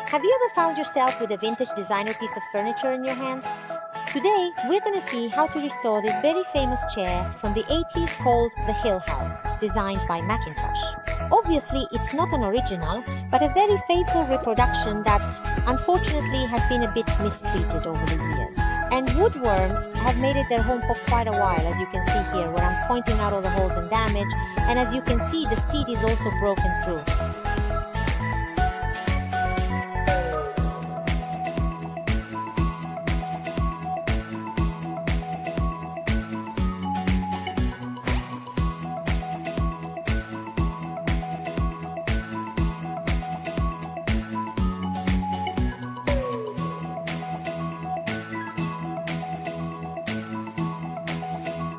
Have you ever found yourself with a vintage designer piece of furniture in your hands? Today, we're going to see how to restore this very famous chair from the 80s called the Hill House, designed by Mackintosh. Obviously, it's not an original, but a very faithful reproduction that, unfortunately, has been a bit mistreated over the years. And woodworms have made it their home for quite a while, as you can see here, where I'm pointing out all the holes and damage. And as you can see, the seat is also broken through.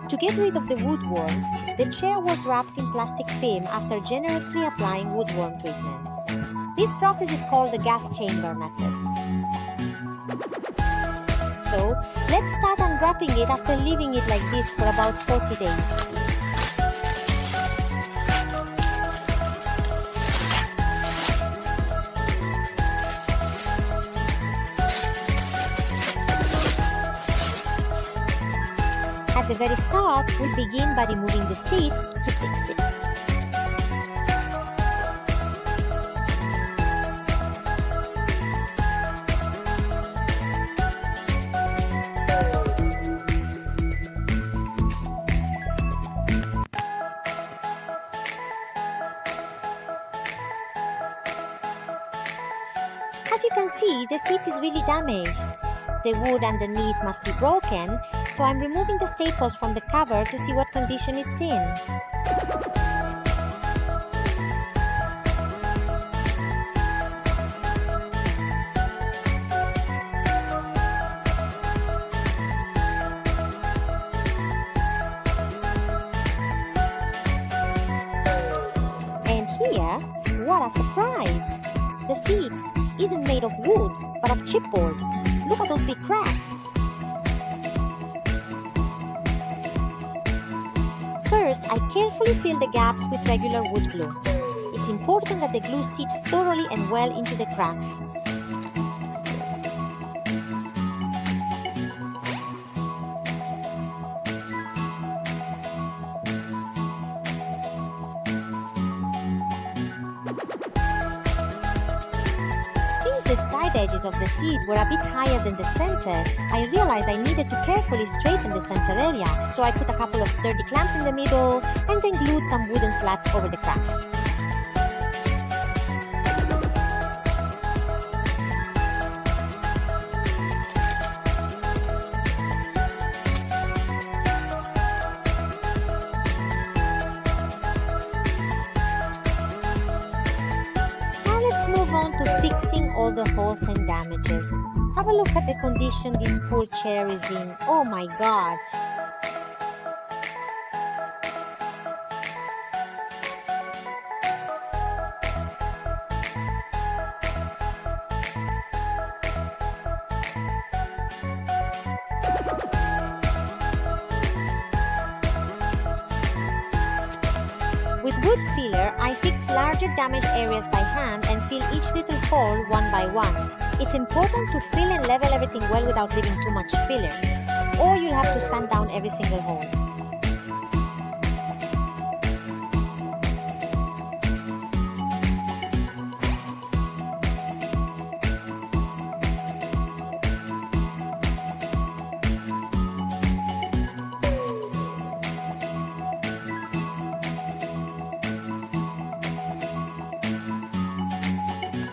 To get rid of the woodworms, the chair was wrapped in plastic film after generously applying woodworm treatment. This process is called the gas chamber method. So, let's start unwrapping it after leaving it like this for about 40 days. At the very start, we'll begin by removing the seat to fix it. As you can see, the seat is really damaged. The wood underneath must be broken, so I'm removing the staples from the cover to see what condition it's in. And here, what a surprise! The seat isn't made of wood, but of chipboard. Look at those big cracks. First, I carefully fill the gaps with regular wood glue. It's important that the glue seeps thoroughly and well into the cracks. The side edges of the seat were a bit higher than the center. I realized I needed to carefully straighten the center area, so I put a couple of sturdy clamps in the middle and then glued some wooden slats over the cracks. Move on to fixing all the holes and damages. Have a look at the condition this poor chair is in. Oh my God! With wood filler, I fix larger damaged areas by hand and fill each little hole one by one. It's important to fill and level everything well without leaving too much filler, or you'll have to sand down every single hole.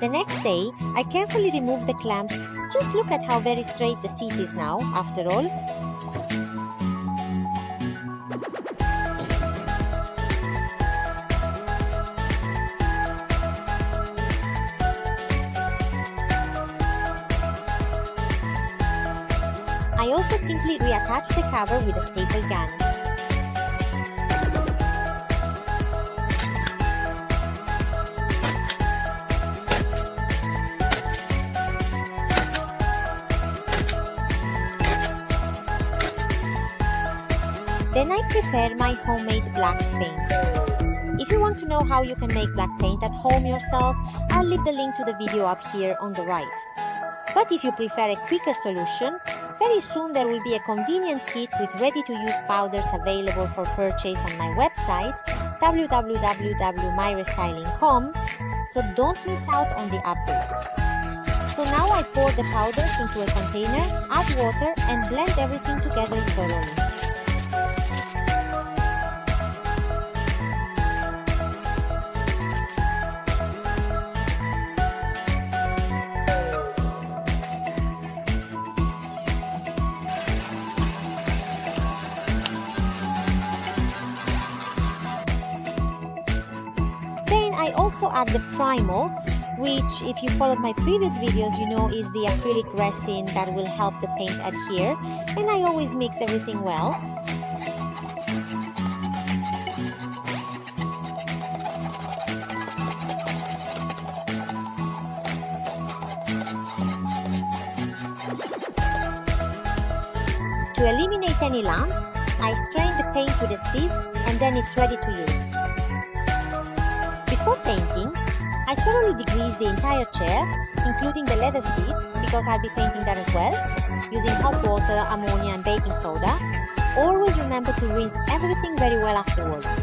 The next day, I carefully remove the clamps. Just look at how very straight the seat is now, after all. I also simply reattach the cover with a staple gun. Then I prepare my homemade black paint. If you want to know how you can make black paint at home yourself, I'll leave the link to the video up here on the right. But if you prefer a quicker solution, very soon there will be a convenient kit with ready-to-use powders available for purchase on my website www.myrestyling.com, so don't miss out on the updates. So now I pour the powders into a container, add water and blend everything together thoroughly. I also add the primer, which if you followed my previous videos you know is the acrylic resin that will help the paint adhere, and I always mix everything well. To eliminate any lumps, I strain the paint with a sieve and then it's ready to use. Before painting, I thoroughly degrease the entire chair, including the leather seat, because I'll be painting that as well, using hot water, ammonia and baking soda. Always remember to rinse everything very well afterwards.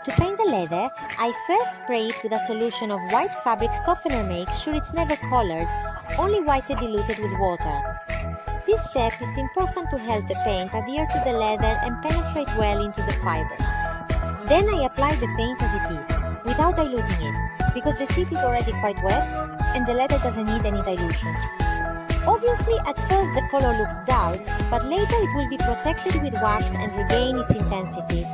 To paint the leather, I first spray it with a solution of white fabric softener, make sure it's never colored, only white diluted with water. This step is important to help the paint adhere to the leather and penetrate well into the fibers. Then I apply the paint as it is, without diluting it, because the seat is already quite wet and the leather doesn't need any dilution. Obviously, at first the color looks dull, but later it will be protected with wax and regain its intensity.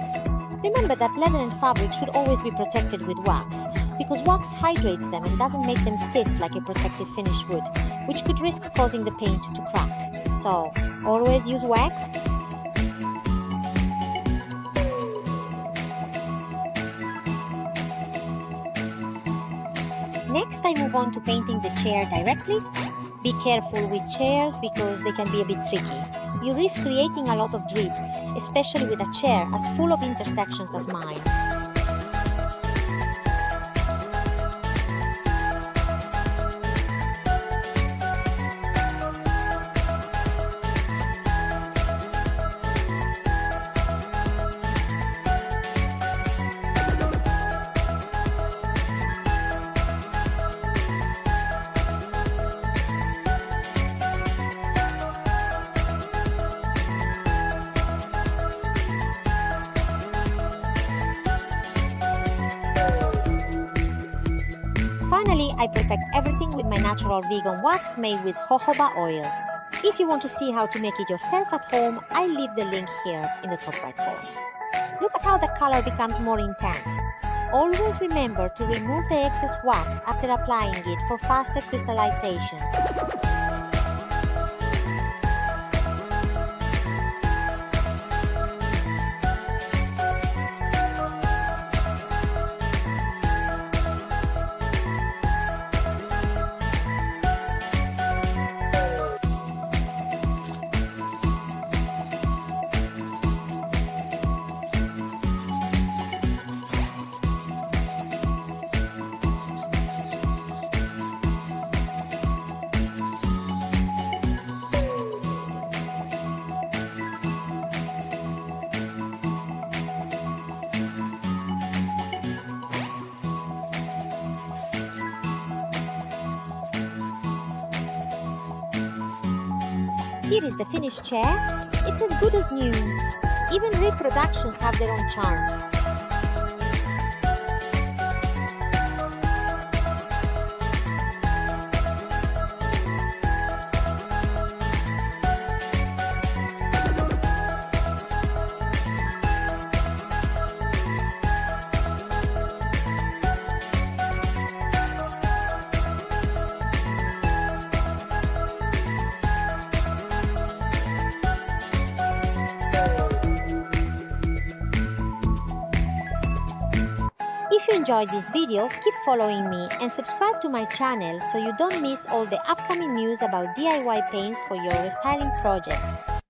Remember that leather and fabric should always be protected with wax, because wax hydrates them and doesn't make them stiff like a protective finish would, which could risk causing the paint to crack. So, always use wax. Next, I move on to painting the chair directly. Be careful with chairs because they can be a bit tricky. You risk creating a lot of drips, especially with a chair as full of intersections as mine. Finally, I protect everything with my natural vegan wax made with jojoba oil. If you want to see how to make it yourself at home, I leave the link here in the top right corner. Look at how the color becomes more intense. Always remember to remove the excess wax after applying it for faster crystallization. Here is the finished chair. It's as good as new. Even reproductions have their own charm. If you enjoyed this video, keep following me and subscribe to my channel so you don't miss all the upcoming news about DIY paints for your restyling project.